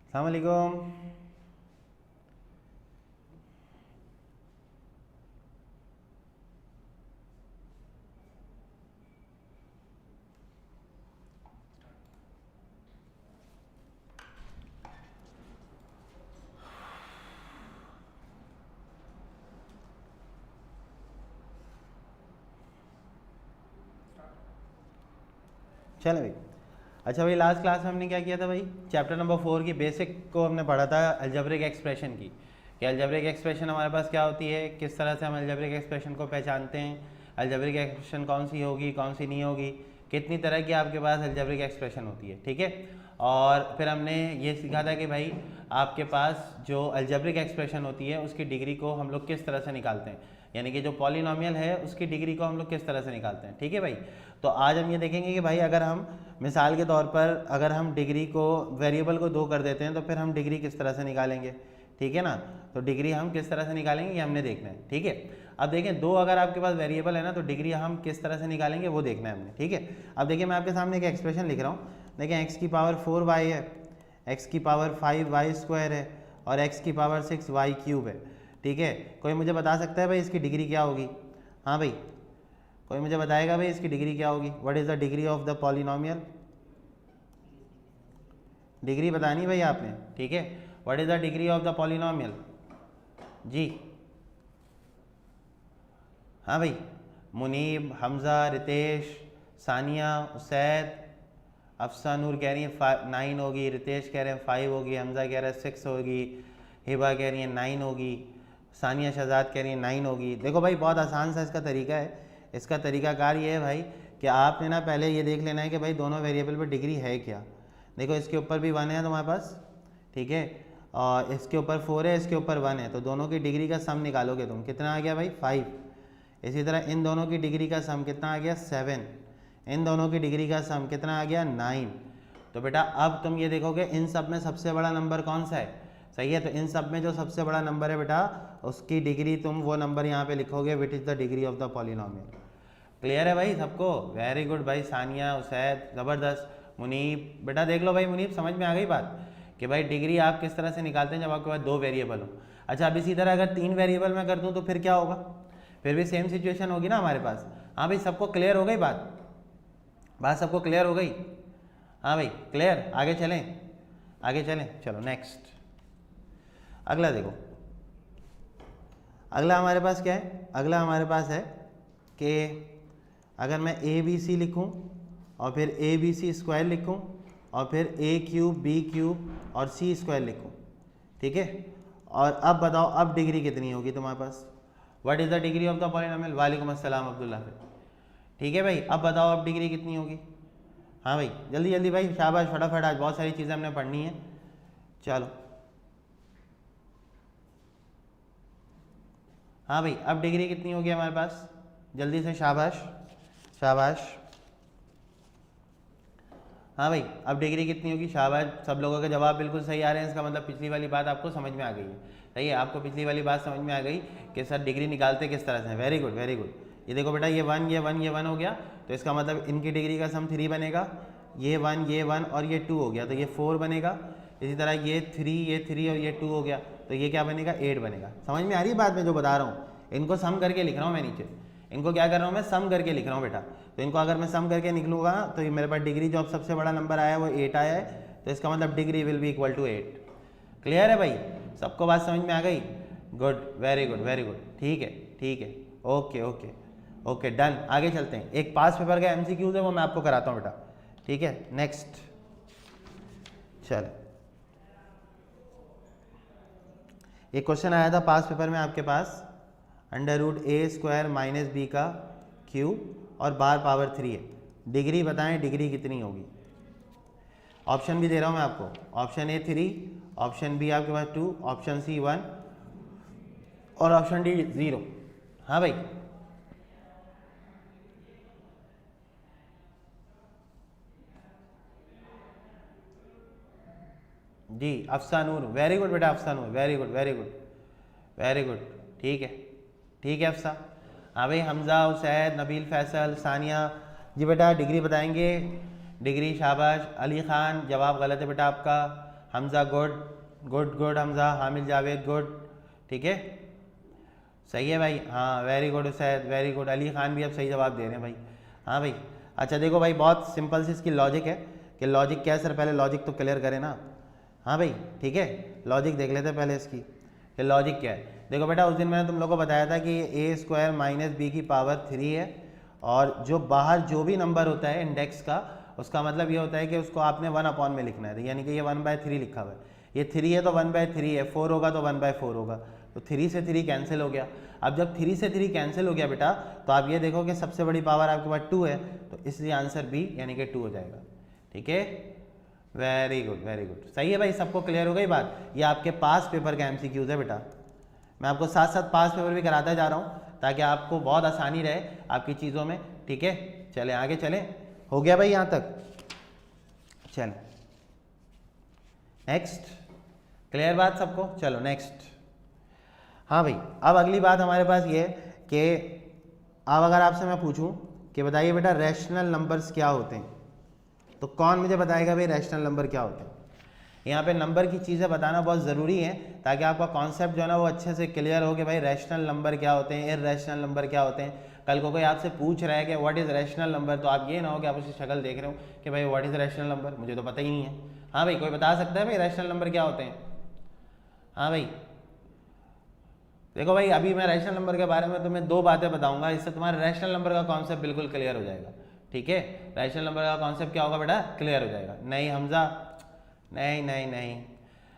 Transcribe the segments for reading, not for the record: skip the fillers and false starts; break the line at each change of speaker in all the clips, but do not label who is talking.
अस्सलाम वालेकुम। चलो भाई। अच्छा भाई, लास्ट क्लास में हमने क्या किया था भाई? चैप्टर नंबर 4 की बेसिक को हमने पढ़ा था अलजेब्रिक एक्सप्रेशन की, कि अलजेब्रिक एक्सप्रेशन हमारे पास क्या होती है, किस तरह से हम अलजेब्रिक एक्सप्रेशन को पहचानते हैं, अलजेब्रिक एक्सप्रेशन कौन सी होगी कौन सी नहीं होगी, कितनी तरह की आपके पास अलजेब्रिक एक्सप्रेशन होती है, ठीक है। और फिर हमने ये सीखा था कि भाई आपके पास जो अलजेब्रिक एक्सप्रेशन होती है उसकी डिग्री को हम लोग किस तरह से निकालते हैं, यानी कि जो पॉलिनोमियल है उसकी डिग्री को हम लोग किस तरह से निकालते हैं, ठीक है भाई। तो आज हम ये देखेंगे कि भाई अगर हम मिसाल के तौर पर अगर हम डिग्री को वेरिएबल को 2 कर देते हैं तो फिर हम डिग्री किस तरह से निकालेंगे, ठीक है ना। तो डिग्री हम किस तरह से निकालेंगे ये हमने देखना है, ठीक है। अब देखें 2 अगर आपके पास वेरिएबल है ना तो डिग्री हम किस तरह से निकालेंगे वो देखना है हमने, ठीक है। अब देखिए मैं आपके सामने एक एक्सप्रेशन लिख रहा हूँ। देखें x की पावर 4y है, x की पावर 5y स्क्वायर है और x की पावर 6y क्यूब है, ठीक है। कोई मुझे बता सकता है भाई इसकी डिग्री क्या होगी? हाँ भाई, कोई मुझे बताएगा भाई इसकी डिग्री क्या होगी? What is the degree of the polynomial? Degree बतानी भाई आपने, ठीक है। What is the degree of the polynomial? जी हाँ भाई, मुनीब, हमज़ा, रितेश, सानिया, उसैद, अफसा नूर कह रही है 9 होगी, रितेश कह रहे हैं 5 होगी, हमज़ा कह रहा है 6 होगी, हिबा कह रही है 9 होगी, सानिया शहजाद कह रही है 9 होगी। देखो भाई बहुत आसान सा इसका तरीका है। इसका तरीकाकार ये है भाई कि आपने ना पहले ये देख लेना है कि भाई दोनों वेरिएबल पर डिग्री है क्या। देखो इसके ऊपर भी 1 है तुम्हारे पास, ठीक है, और इसके ऊपर 4 है, इसके ऊपर 1 है, तो दोनों की डिग्री का सम निकालोगे तुम, कितना आ गया भाई? 5। इसी तरह इन दोनों की डिग्री का सम कितना आ गया? 7। इन दोनों की डिग्री का सम कितना आ गया? 9। तो बेटा अब तुम ये देखोगे इन सब में सबसे बड़ा नंबर कौन सा है, सही है। तो इन सब में जो सबसे बड़ा नंबर है बेटा उसकी डिग्री तुम वो नंबर यहाँ पे लिखोगे which is the degree of the polynomial. Clear है भाई सबको? वेरी गुड भाई, सानिया, उसैद, ज़बरदस्त। मुनीब बेटा देख लो भाई, मुनीब समझ में आ गई बात कि भाई डिग्री आप किस तरह से निकालते हैं जब आपके पास 2 वेरिएबल हो। अच्छा अब इसी तरह अगर 3 वेरिएबल में कर दूँ तो फिर क्या होगा? फिर भी सेम सिचुएशन होगी ना हमारे पास। हाँ भाई सबको क्लियर हो गई बात सबको क्लियर हो गई? हाँ भाई क्लियर? आगे चलें, चलो नेक्स्ट। अगला देखो, अगला हमारे पास क्या है? अगला हमारे पास है कि अगर मैं ए बी सी लिखूँ और फिर ए बी सी स्क्वायर लिखूँ और फिर ए क्यूब बी क्यूब और सी स्क्वायर लिखूँ, ठीक है। और अब बताओ अब डिग्री कितनी होगी तुम्हारे पास? What is the degree of the polynomial? वालेकुम अस्सलाम अब्दुल्ला भाई, ठीक है भाई। अब बताओ अब डिग्री कितनी होगी? हाँ भाई जल्दी जल्दी भाई, शाबाश, फटाफट, आज बहुत सारी चीज़ें हमने पढ़नी है। चलो हाँ भाई अब डिग्री कितनी होगी हमारे पास? जल्दी से, शाबाश शाबाश। हाँ भाई अब डिग्री कितनी होगी? शाबाश, सब लोगों के जवाब बिल्कुल सही आ रहे हैं। इसका मतलब पिछली वाली बात आपको समझ में आ गई है, सही है। आपको पिछली वाली बात समझ में आ गई कि सर डिग्री निकालते किस तरह से। Very good very good. ये देखो बेटा ये 1 ये 1 ये 1 हो गया, तो इसका मतलब इनकी डिग्री का सम 3 बनेगा। ये 1 और ये 2 हो गया तो ये 4 बनेगा। इसी तरह ये 3 और ये 2 हो गया तो ये क्या बनेगा? 8 बनेगा। समझ में आ रही है बात मैं जो बता रहा हूँ? इनको सम करके लिख रहा हूँ मैं नीचे, इनको क्या कर रहा हूँ मैं? सम करके लिख रहा हूँ बेटा। तो इनको अगर मैं सम करके निकलूँगा तो ये मेरे पास डिग्री जो अब सबसे बड़ा नंबर आया है वो 8 आया है, तो इसका मतलब degree will be equal to 8। Clear है भाई? सबको बात समझ में आ गई? Good, very good very good, ठीक है, ओके ओके ओके, डन। आगे चलते हैं। एक पास पेपर का MCQs है वो मैं आपको कराता हूँ बेटा, ठीक है। नेक्स्ट चल, एक क्वेश्चन आया था पास पेपर में आपके पास, √a² - b का क्यूब और बार पावर 3 है। डिग्री बताएं डिग्री कितनी होगी? ऑप्शन भी दे रहा हूं मैं आपको। ऑप्शन ए 3, ऑप्शन बी आपके पास 2, ऑप्शन सी 1 और ऑप्शन डी 0। हाँ भाई जी, अफसानूर, वेरी गुड बेटा, Afsanoor, very good very good very good, ठीक है अफसा। हाँ भाई हमज़ा, उसैद, नबील, फैसल, सानिया जी बेटा डिग्री बताएंगे। डिग्री, शाबाश। अली ख़ान जवाब गलत है बेटा आपका। Hamza good good good Hamza, Hamid Javed good, ठीक है सही है भाई, हाँ very good Usaid very good, Ali Khan भी अब सही जवाब दे रहे हैं भाई, हाँ भाई। अच्छा देखो भाई बहुत सिंपल सी इसकी लॉजिक है कि लॉजिक क्या है सर, पहले लॉजिक तो क्लियर करें ना, हाँ भाई ठीक है, लॉजिक देख लेते हैं पहले इसकी कि लॉजिक क्या है। देखो बेटा उस दिन मैंने तुम लोगों को बताया था कि ए स्क्वायर माइनस बी की पावर 3 है, और जो बाहर जो भी नंबर होता है इंडेक्स का, उसका मतलब ये होता है कि उसको आपने 1 अपॉन में लिखना है, यानी कि ये 1/3 लिखा हुआ है, ये 3 है तो 1/3 है, 4 होगा तो 1/4 होगा, तो 3 से 3 कैंसिल हो गया। अब जब 3 से 3 कैंसिल हो गया बेटा, तो आप ये देखो कि सबसे बड़ी पावर आपके पास 2 है, तो इसलिए आंसर बी यानी कि 2 हो जाएगा, ठीक है वेरी गुड वेरी गुड, सही है भाई, सबको क्लियर हो गई बात। ये आपके पास पेपर का MCQs है बेटा, मैं आपको साथ साथ पास पेपर भी कराता जा रहा हूँ ताकि आपको बहुत आसानी रहे आपकी चीज़ों में, ठीक है चलें आगे चलें, हो गया भाई यहाँ तक, चलें नेक्स्ट, क्लियर बात सबको, चलो नेक्स्ट। हाँ भाई अब अगली बात हमारे पास ये है कि अब अगर आपसे मैं पूछूं कि बताइए बेटा रैशनल नंबर्स क्या होते हैं, तो कौन मुझे बताएगा भाई रैशनल नंबर क्या होते हैं। यहाँ पे नंबर की चीज़ें बताना बहुत ज़रूरी है ताकि आपका कॉन्सेप्ट जो है ना वो अच्छे से क्लियर हो कि भाई रैशनल नंबर क्या होते हैं, इररैशनल नंबर क्या होते हैं। कल को कोई आपसे पूछ रहा है कि व्हाट इज़ रैशनल नंबर, तो आप ये ना हो कि आप उसकी शक्ल देख रहे हो कि भाई व्हाट इज़ रैशनल नंबर, मुझे तो पता ही नहीं है। हाँ भाई कोई बता सकता है भाई रैशनल नंबर क्या होते हैं। हाँ भाई देखो भाई अभी मैं रैशनल नंबर के बारे में तुम्हें 2 बातें बताऊंगा, इससे तुम्हारे रैशनल नंबर का कॉन्सेप्ट बिल्कुल क्लियर हो जाएगा, ठीक है। रैशनल नंबर का कॉन्सेप्ट क्या होगा बेटा, क्लियर हो जाएगा। नहीं हमजा, नहीं नहीं नहीं,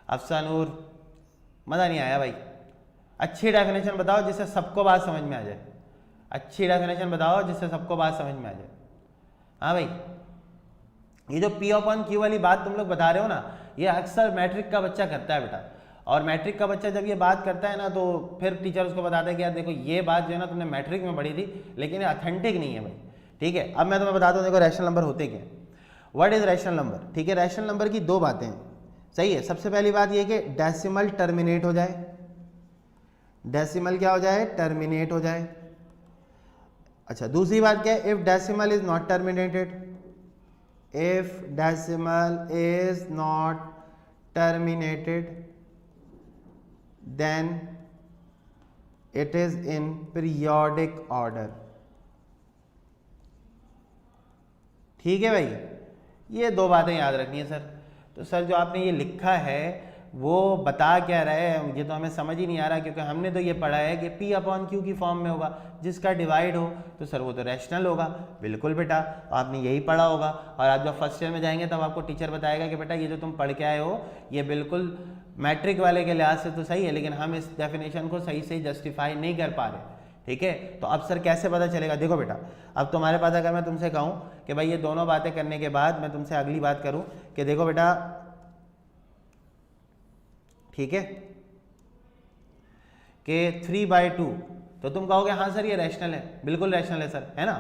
अफसानूर, मज़ा नहीं आया भाई, अच्छी डेफिनेशन बताओ जिससे सबको बात समझ में आ जाए, अच्छी डेफिनेशन बताओ जिससे सबको बात समझ में आ जाए। हाँ भाई ये जो P/Q वाली बात तुम लोग बता रहे हो ना, ये अक्सर मैट्रिक का बच्चा करता है बेटा, और मैट्रिक का बच्चा जब ये बात करता है ना तो फिर टीचर उसको बताता है कि यार देखो ये बात जो है ना तुमने मैट्रिक में पढ़ी थी लेकिन ये ऑथेंटिक नहीं है भाई, ठीक है। अब मैं तुम्हें बताता हूँ देखो रैशनल नंबर होते क्या, व्हाट इज रैशनल नंबर, ठीक है। रैशनल नंबर की 2 बातें हैं, सही है। सबसे पहली बात ये कि डेसिमल टर्मिनेट हो जाए, डेसिमल क्या हो जाए, टर्मिनेट हो जाए। अच्छा दूसरी बात क्या है, if decimal is not terminated, if decimal is not terminated then it is in periodic order, ठीक है भाई। ये 2 बातें याद रखनी है सर। तो सर जो आपने ये लिखा है वो बता क्या रहा है, ये तो हमें समझ ही नहीं आ रहा, क्योंकि हमने तो ये पढ़ा है कि P/Q की फॉर्म में होगा, जिसका डिवाइड हो तो सर वो तो रैशनल होगा। बिल्कुल बेटा आपने यही पढ़ा होगा, और आप जब फर्स्ट ईयर में जाएंगे तब आपको टीचर बताएगा कि बेटा ये जो तुम पढ़ के आए हो ये बिल्कुल मैट्रिक वाले के लिहाज से तो सही है, लेकिन हम इस डेफिनेशन को सही से जस्टिफाई नहीं कर पा रहे, ठीक है। तो अब सर कैसे पता चलेगा, देखो बेटा अब तुम्हारे पास अगर मैं तुमसे कहूँ कि भाई ये दोनों बातें करने के बाद मैं तुमसे अगली बात करूँ कि देखो बेटा, ठीक है, कि 3/2, तो तुम कहोगे हाँ सर ये रैशनल है, बिल्कुल रैशनल है सर, है ना।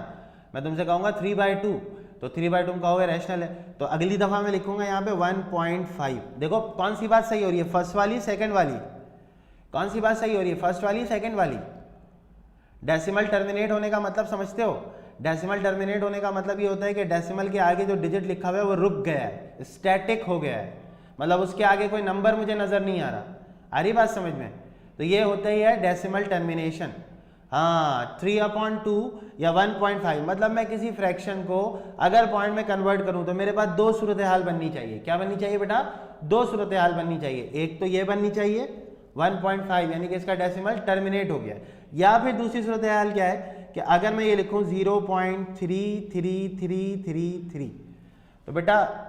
मैं तुमसे कहूँगा 3/2, तो 3/2 तुम कहोगे रैशनल है, तो अगली दफ़ा मैं लिखूंगा यहाँ पे 1.5। देखो कौन सी बात सही हो रही है, फर्स्ट वाली सेकंड वाली, कौन सी बात सही हो रही है, फर्स्ट वाली सेकंड वाली। डेसिमल टर्मिनेट होने का मतलब समझते हो, डेसिमल टर्मिनेट होने का मतलब ये होता है कि डेसिमल के आगे जो डिजिट लिखा हुआ है वो रुक गया है, स्टैटिक हो गया है, मतलब उसके आगे कोई नंबर मुझे नजर नहीं आ रहा। आ रही बात समझ में, तो ये होता ही है डेसिमल टर्मिनेशन। हाँ 3/2 या 1.5, मतलब मैं किसी फ्रैक्शन को अगर पॉइंट में कन्वर्ट करूं तो मेरे पास 2 सूरत हाल बननी चाहिए। क्या बननी चाहिए बेटा, 2 सूरत हाल बननी चाहिए। एक तो ये बननी चाहिए 1.5 यानी कि इसका डेसिमल टर्मिनेट हो गया, या फिर दूसरी सूरत हाल क्या है कि अगर मैं ये लिखूं 0.33333, तो बेटा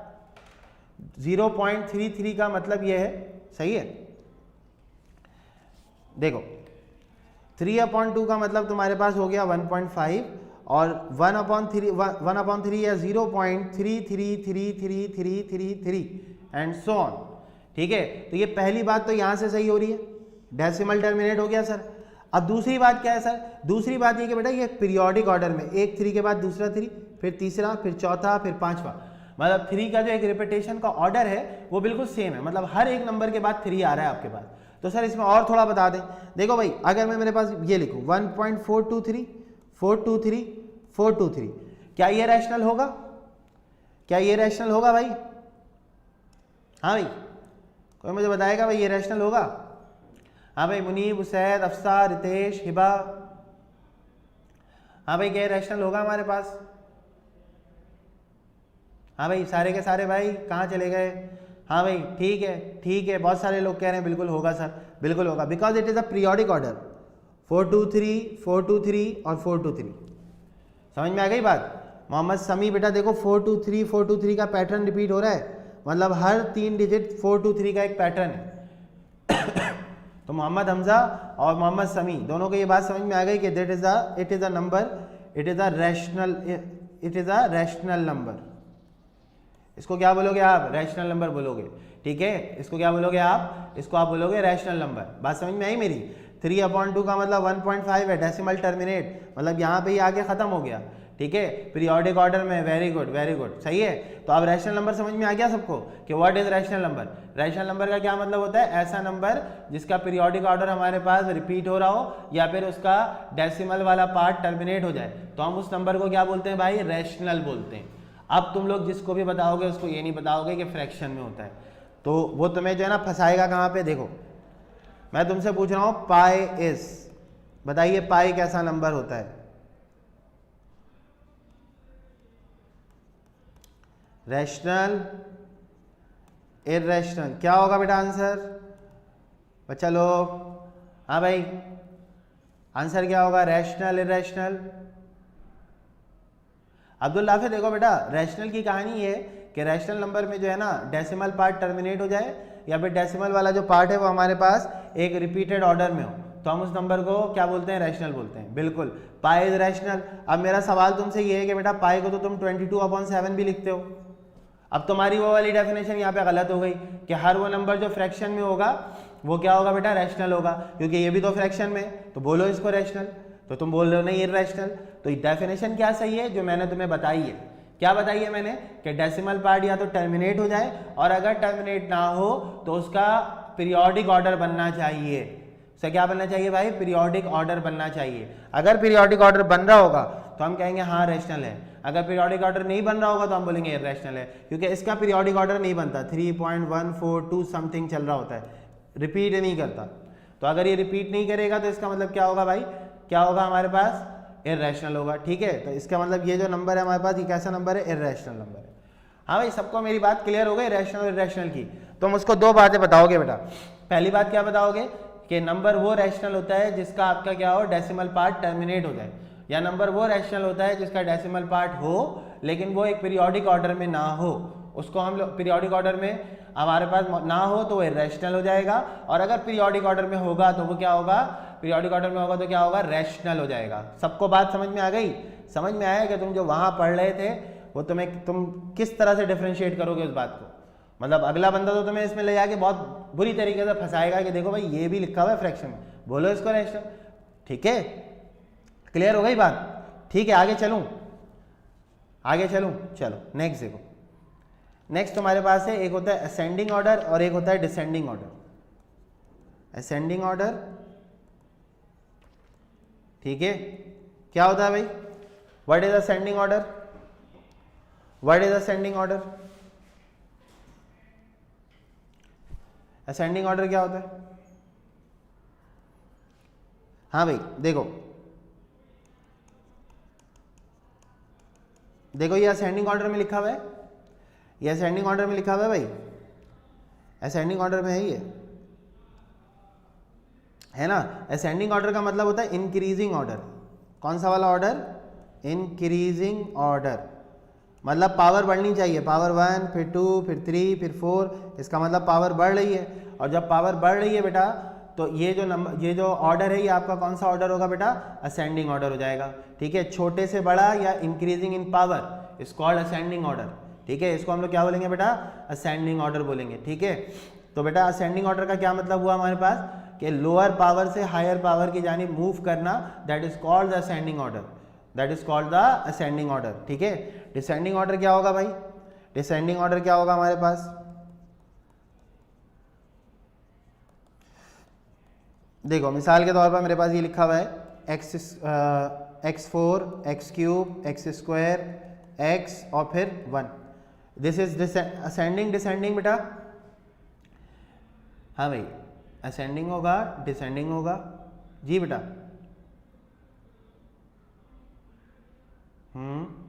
0.33 का मतलब ये है, सही है। देखो 3/2 का मतलब तुम्हारे पास हो गया 1.5, और 1/3 या 0.333333 एंड सो ऑन, ठीक है। तो ये पहली बात तो यहां से सही हो रही है, डेसिमल टर्मिनेट हो गया सर। अब दूसरी बात क्या है सर, दूसरी बात ये कि बेटा ये पीरियोडिक ऑर्डर में, एक 3 के बाद दूसरा 3, फिर तीसरा, फिर चौथा, फिर 5वां, मतलब 3 का जो एक रिपीटेशन का ऑर्डर है वो बिल्कुल सेम है, मतलब हर एक नंबर के बाद 3 आ रहा है आपके पास। तो सर इसमें और थोड़ा बता दें, देखो भाई अगर मैं मेरे पास ये लिखूं 1.423 423 423, क्या ये रैशनल होगा, क्या ये रैशनल होगा भाई। हाँ भाई कोई मुझे बताएगा भाई ये रैशनल होगा? हाँ भाई, मुनीब, उसैद, अफसा, रितेश, हिबा, हाँ भाई क्या रैशनल होगा हमारे पास? हाँ भाई सारे के सारे भाई कहाँ चले गए? हाँ भाई ठीक है ठीक है, बहुत सारे लोग कह रहे हैं बिल्कुल होगा सर, बिल्कुल होगा, because it is a periodic order, 4 2 3 4 2 3 और 4 2 3। समझ में आ गई बात? मोहम्मद समी बेटा देखो 4 2 3 4 2 3 का पैटर्न रिपीट हो रहा है, मतलब हर 3 डिजिट 4 2 3 का एक पैटर्न है। तो मोहम्मद हमजा और मोहम्मद समी दोनों को ये बात समझ में आ गई कि it is a number, it is a rational number. इसको क्या बोलोगे आप? रैशनल नंबर बोलोगे, ठीक है। इसको क्या बोलोगे आप? इसको आप बोलोगे रैशनल नंबर। बात समझ में आई मेरी? 3/2 का मतलब 1.5 है, डेसिमल टर्मिनेट, मतलब यहाँ पे ही आके खत्म हो गया, ठीक है, पीरियोडिक ऑर्डर में। वेरी गुड वेरी गुड, सही है। तो अब रैशनल नंबर समझ में आ गया सबको कि what is rational number? Rational number का क्या मतलब होता है? ऐसा नंबर जिसका पीरियोडिक ऑर्डर हमारे पास रिपीट हो रहा हो या फिर उसका डेसिमल वाला पार्ट टर्मिनेट हो जाए, तो हम उस नंबर को क्या बोलते हैं भाई? रैशनल बोलते हैं। अब तुम लोग जिसको भी बताओगे उसको ये नहीं बताओगे कि फ्रैक्शन में होता है, तो वो तुम्हें जो है ना फंसाएगा कहाँ पे? देखो मैं तुमसे पूछ रहा हूँ पाई इज, बताइए पाई कैसा नंबर होता है? रैशनल, इररेशनल, क्या होगा बेटा आंसर? बच्चा लोग, हाँ भाई आंसर क्या होगा? Rational, irrational. अब्दुल लाफे देखो बेटा, रैशनल की कहानी ये कि रैशनल नंबर में जो है ना डेसिमल पार्ट टर्मिनेट हो जाए या फिर डेसिमल वाला जो पार्ट है वो हमारे पास एक रिपीटेड ऑर्डर में हो, तो हम उस नंबर को क्या बोलते हैं? रैशनल बोलते हैं। बिल्कुल, पाई इज रैशनल। अब मेरा सवाल तुमसे ये है कि बेटा पाई को तो तुम 22/7 भी लिखते हो। अब तुम्हारी वो वाली डेफिनेशन यहाँ पे गलत हो गई कि हर वो नंबर जो फ्रैक्शन में होगा वो क्या होगा बेटा? रैशनल होगा, क्योंकि ये भी तो फ्रैक्शन में, तो बोलो इसको रैशनल। तो तुम बोल रहे हो नहीं इररेशनल। तो डेफिनेशन क्या सही है जो मैंने तुम्हें बताई है? क्या बताई है मैंने? कि डेसिमल पार्ट या तो टर्मिनेट हो जाए, और अगर टर्मिनेट ना हो तो उसका पीरियोडिक ऑर्डर बनना चाहिए। उसका क्या बनना चाहिए भाई? पीरियोडिक ऑर्डर बनना चाहिए। अगर पीरियोडिक ऑर्डर बन रहा होगा तो हम कहेंगे हाँ रैशनल है, अगर पीरियोडिक ऑर्डर नहीं बन रहा होगा तो हम बोलेंगे इररेशनल है, क्योंकि इसका पीरियोडिक ऑर्डर नहीं बनता, 3.142 समथिंग चल रहा होता है, रिपीट नहीं करता। तो अगर ये रिपीट नहीं करेगा तो इसका मतलब क्या होगा भाई? क्या होगा हमारे पास? इररेशनल होगा, ठीक है। तो इसका मतलब ये जो नंबर है हमारे पास, ये कैसा नंबर है? इररेशनल नंबर है। हाँ भाई सबको मेरी बात क्लियर हो गई रैशनल और इररेशनल की? तुम उसको दो बातें बताओगे बेटा। पहली बात क्या बताओगे? कि नंबर वो रैशनल होता है जिसका आपका क्या हो? डेसिमल पार्ट टर्मिनेट हो जाए, या नंबर वो रैशनल होता है जिसका डेसिमल पार्ट हो लेकिन वो एक पीरियोडिक ऑर्डर में ना हो, उसको हम लोग पीरियोडिक ऑर्डर में हमारे पास ना हो तो वो इररेशनल हो जाएगा, और अगर पीरियोडिक ऑर्डर में होगा तो वो क्या होगा? पीरियोडिक ऑर्डर में होगा तो क्या होगा? रैशनल हो जाएगा। सबको बात समझ में आ गई? समझ में आया कि तुम जो वहां पढ़ रहे थे वो तुम किस तरह से डिफरेंशिएट करोगे उस बात को? मतलब अगला बंदा तो तुम्हें इसमें ले जाके बहुत बुरी तरीके से फंसाएगा कि देखो भाई ये भी लिखा हुआ है फ्रैक्शन में, बोलो इसको रैशनल, ठीक है। क्लियर हो गई बात? ठीक है, आगे चलूं? आगे चलूं? चलो नेक्स्ट देखो। नेक्स्ट तुम्हारे पास है, एक होता है असेंडिंग ऑर्डर और एक होता है डिसेंडिंग ऑर्डर। असेंडिंग ऑर्डर, ठीक है, क्या होता है भाई? What is ascending order? What is ascending order? Ascending order क्या होता है? हाँ भाई देखो, देखो ये असेंडिंग ऑर्डर में लिखा हुआ है, ये असेंडिंग ऑर्डर में लिखा हुआ है भाई, असेंडिंग ऑर्डर में है ये, है ना। असेंडिंग ऑर्डर का मतलब होता है इंक्रीजिंग ऑर्डर। कौन सा वाला ऑर्डर? इंक्रीजिंग ऑर्डर, मतलब पावर बढ़नी चाहिए, पावर 1 फिर 2 फिर 3 फिर 4, इसका मतलब पावर बढ़ रही है। और जब पावर बढ़ रही है बेटा तो ये जो नंबर, ये जो ऑर्डर है ये आपका कौन सा ऑर्डर होगा बेटा? असेंडिंग ऑर्डर हो जाएगा, ठीक है। छोटे से बड़ा या increasing in power is called ascending order, ठीक है। इसको हम लोग क्या बोलेंगे बेटा? असेंडिंग ऑर्डर बोलेंगे, ठीक है। तो बेटा असेंडिंग ऑर्डर का क्या मतलब हुआ हमारे पास? कि लोअर पावर से हायर पावर की जानिब मूव करना, that is called the ascending order, that is called the ascending order, ठीक है। डिसेंडिंग ऑर्डर क्या होगा भाई? डिसेंडिंग ऑर्डर क्या होगा हमारे पास? देखो मिसाल के तौर पर मेरे पास ये लिखा हुआ है x4 x³ x² x और फिर 1, दिस इज असेंडिंग डिसेंडिंग बेटा। हाँ भाई, असेंडिंग होगा, डिसेंडिंग होगा। जी बेटा,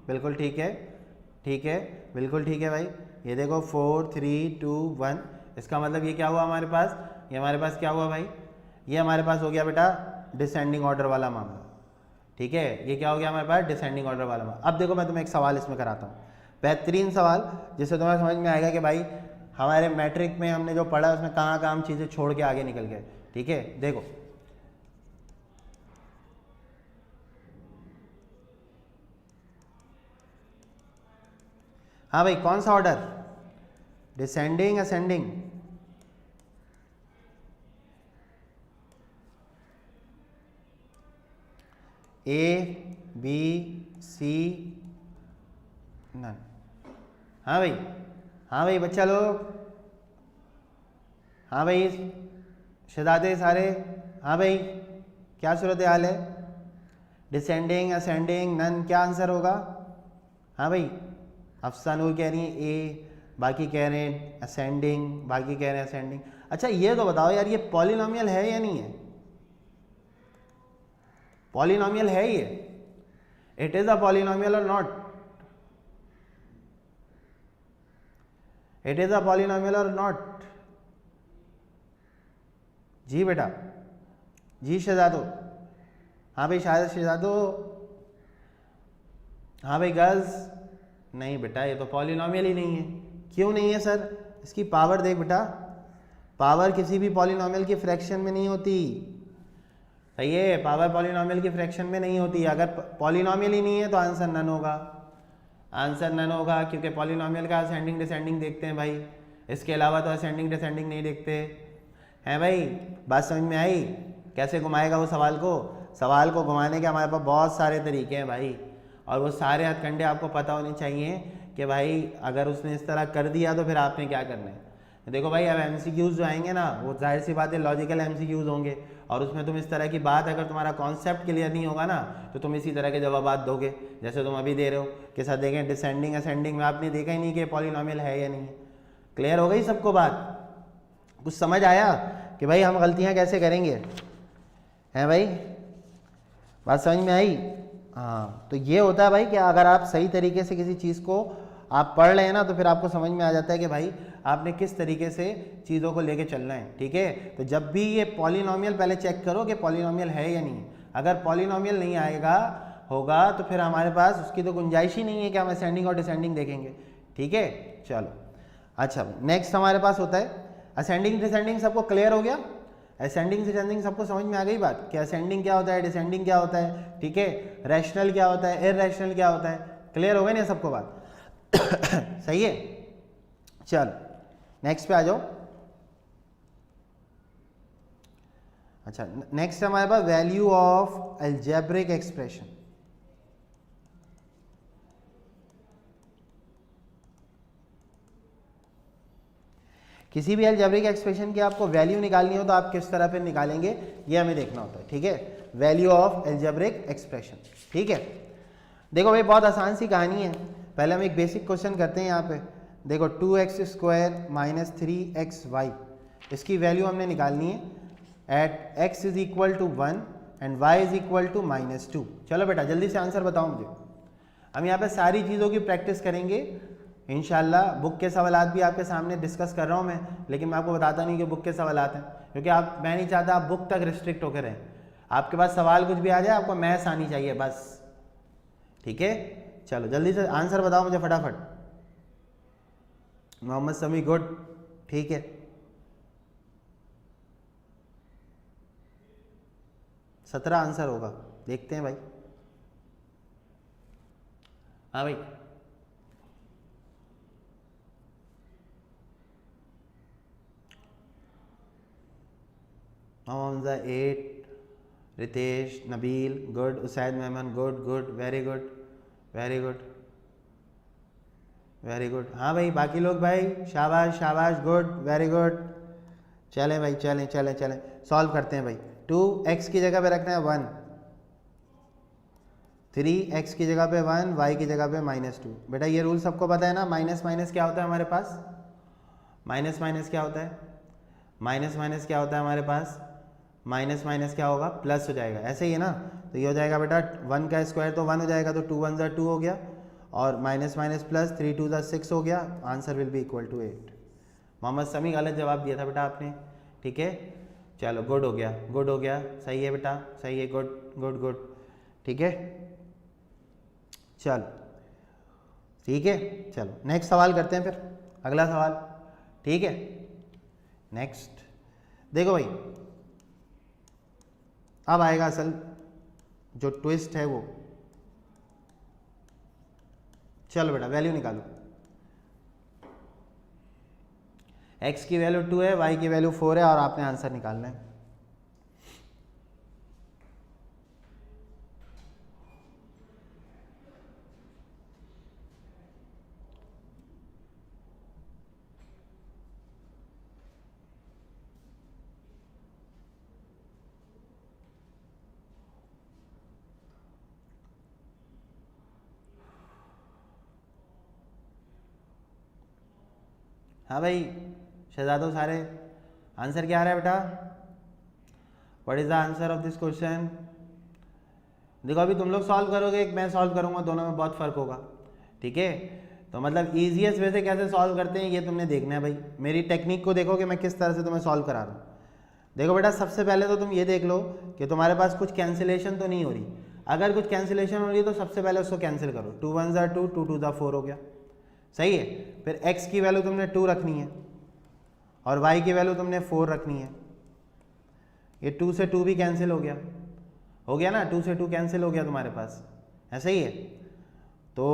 बिल्कुल ठीक है, ठीक है, बिल्कुल ठीक है भाई। ये देखो 4 3 2 1, इसका मतलब ये क्या हुआ हमारे पास, ये हमारे पास क्या हुआ भाई, ये हमारे पास हो गया बेटा डिसेंडिंग ऑर्डर वाला मामला। ठीक है, ये क्या हो गया हमारे पास, डिसेंडिंग ऑर्डर वाला मामला। अब देखो मैं तुम्हें एक सवाल इसमें कराता हूँ, बेहतरीन सवाल, जिससे तुम्हें समझ में आएगा कि भाई हमारे मैट्रिक में हमने जो पढ़ा उसमें कहाँ कहाँ हम चीज़ें छोड़ के आगे निकल गए। ठीक है, देखो हाँ भाई, कौन सा order, descending ascending, A B C none. हाँ भाई, हाँ भाई बच्चा लोग, हाँ भाई शहजादे सारे, हाँ भाई क्या सूरत हाल है, डिसेंडिंग असेंडिंग नन, क्या आंसर होगा। हाँ भाई, अफसा नूर कह रही है ए, बाकी कह रहे हैं असेंडिंग, बाकी कह रहे हैं असेंडिंग। अच्छा ये तो बताओ यार, ये पॉलिनोमियल है या नहीं है, पॉलिनोमियल है ये, इट इज अ पॉलिनोमियल और not, it is a polynomial और नॉट। जी बेटा, जी शहजादो, हाँ भाई शायद शहजादो, हाँ भाई गर्ल्स, नहीं बेटा ये तो पॉलिनोमियल ही नहीं है। क्यों नहीं है सर, इसकी पावर देख बेटा, पावर किसी भी पॉलिनोमियल की फ्रैक्शन में नहीं होती। सही है, पावर पॉलिनोमियल की फ्रैक्शन में नहीं होती। अगर पॉलिनोमियल ही नहीं है तो आंसर नन होगा, आंसर नन होगा, क्योंकि पॉलिनोमियल का असेंडिंग डिसेंडिंग देखते हैं भाई, इसके अलावा तो असेंडिंग डिसेंडिंग नहीं देखते हैं भाई। बात समझ में आई, कैसे घुमाएगा वो सवाल को, सवाल को घुमाने के हमारे पास बहुत सारे तरीके हैं भाई, और वो सारे हथकंडे आपको पता होने चाहिए कि भाई अगर उसने इस तरह कर दिया तो फिर आपने क्या करना है। देखो भाई अब एमसीक्यूज जो आएंगे ना, वो जाहिर सी बात है लॉजिकल एमसीक्यूज होंगे, और उसमें तुम इस तरह की बात, अगर तुम्हारा कॉन्सेप्ट क्लियर नहीं होगा ना तो तुम इसी तरह के जवाब दोगे जैसे तुम अभी दे रहे हो कि सर देखें डिसेंडिंग असेंडिंग में आपने देखा ही नहीं कि पॉलिनोमियल है या नहीं है। क्लियर हो गई सबको बात, कुछ समझ आया कि भाई हम गलतियाँ कैसे करेंगे, हैं भाई, बात समझ में आई। हाँ, तो ये होता है भाई कि अगर आप सही तरीके से किसी चीज़ को आप पढ़ रहे हैं ना तो फिर आपको समझ में आ जाता है कि भाई आपने किस तरीके से चीज़ों को लेके चलना है। ठीक है, तो जब भी ये पॉलिनोमियल पहले चेक करो कि पॉलिनोमियल है या नहीं। अगर पॉलिनोमियल नहीं आएगा होगा तो फिर हमारे पास उसकी तो गुंजाइश ही नहीं है कि हम असेंडिंग और डिसेंडिंग देखेंगे। ठीक है, चलो अच्छा नेक्स्ट हमारे पास होता है असेंडिंग डिसेंडिंग। सबको क्लियर हो गया, असेंडिंग डिसेंडिंग सबको समझ में आ गई बात कि असेंडिंग क्या होता है, डिसेंडिंग क्या होता है। ठीक है, रैशनल क्या होता है, इररैशनल क्या होता है, क्लियर हो गई ना सबको बात। सही है, चलो नेक्स्ट पे आ जाओ। अच्छा नेक्स्ट हमारे पास वैल्यू ऑफ अलजेब्रिक एक्सप्रेशन। किसी भी अलजेब्रिक एक्सप्रेशन की आपको वैल्यू निकालनी हो तो आप किस तरह पे निकालेंगे ये हमें देखना होता है। ठीक है, वैल्यू ऑफ अलजेब्रिक एक्सप्रेशन। ठीक है, देखो भाई बहुत आसान सी कहानी है। पहले हम एक बेसिक क्वेश्चन करते हैं। यहाँ पे देखो 2x² माइनस 3xy, इसकी वैल्यू हमने निकालनी है at x is equal to 1 and y is equal to -2। चलो बेटा जल्दी से आंसर बताओ मुझे। हम यहाँ पे सारी चीज़ों की प्रैक्टिस करेंगे इंशाल्लाह। बुक के सवालात भी आपके सामने डिस्कस कर रहा हूँ मैं, लेकिन मैं आपको बताता नहीं कि बुक के सवालात हैं, क्योंकि मैं नहीं चाहता आप बुक तक रिस्ट्रिक्ट होकर रहें। आपके पास सवाल कुछ भी आ जाए, आपको मैथ्स आनी चाहिए बस। ठीक है, चलो जल्दी से आंसर बताओ मुझे फटाफट। मोहम्मद समी गुड, ठीक है, सत्रह आंसर होगा, देखते हैं भाई। हाँ भाई हमजा 8, रितेश, नबील गुड, उसैद मेहमान good good, very good very good very good. हाँ भाई बाकी लोग भाई शाबाश शाबाश गुड वेरी गुड। चलें भाई चलें चलें चलें, सॉल्व करते हैं भाई। 2x की जगह पे रखना है 1, 3x की जगह पे 1, y की जगह पे -2। बेटा ये रूल सबको पता है ना, माइनस माइनस क्या होता है हमारे पास, माइनस माइनस क्या होता है, माइनस माइनस क्या होता है हमारे पास, माइनस माइनस क्या होगा, प्लस हो जाएगा, ऐसे ही है ना। तो ये हो जाएगा बेटा 1 का स्क्वायर तो 1 हो जाएगा, तो 2 1 ज़ा 2 हो गया, और माइनस माइनस प्लस 3 2 ज़ा 6 हो गया, answer will be equal to 8। Mohammad Sami गलत जवाब दिया था बेटा आपने, ठीक है। चलो गुड हो गया, गुड हो गया, सही है बेटा, सही है, गुड गुड गुड, ठीक है। चलो ठीक है, चलो नेक्स्ट सवाल करते हैं फिर, अगला सवाल, ठीक है। नेक्स्ट देखो भाई, अब आएगा असल जो ट्विस्ट है वो। चलो बेटा वैल्यू निकालो, x की वैल्यू 2 है, y की वैल्यू 4 है, और आपने आंसर निकालना है। हाँ भाई शहजादो सारे, आंसर क्या आ रहा है बेटा, what is the answer of this question. देखो अभी तुम लोग सॉल्व करोगे, एक मैं सॉल्व करूंगा, दोनों में बहुत फर्क होगा, ठीक है। तो मतलब ईजीएस्ट वे से कैसे सॉल्व करते हैं ये तुमने देखना है भाई, मेरी टेक्निक को देखो कि मैं किस तरह से तुम्हें सॉल्व करा रहा हूँ। देखो बेटा सबसे पहले तो तुम ये देख लो कि तुम्हारे पास कुछ कैंसिलेशन तो नहीं हो रही, अगर कुछ कैंसिलेशन हो रही है तो सबसे पहले उसको कैंसिल करो, 2 1 ज़ा 2, 2 2 ज़ा 4 हो गया, सही है। फिर x की वैल्यू तुमने 2 रखनी है, और y की वैल्यू तुमने 4 रखनी है, ये 2 से 2 भी कैंसिल हो गया ना, 2 से 2 कैंसिल हो गया तुम्हारे पास, ऐसा ही है। तो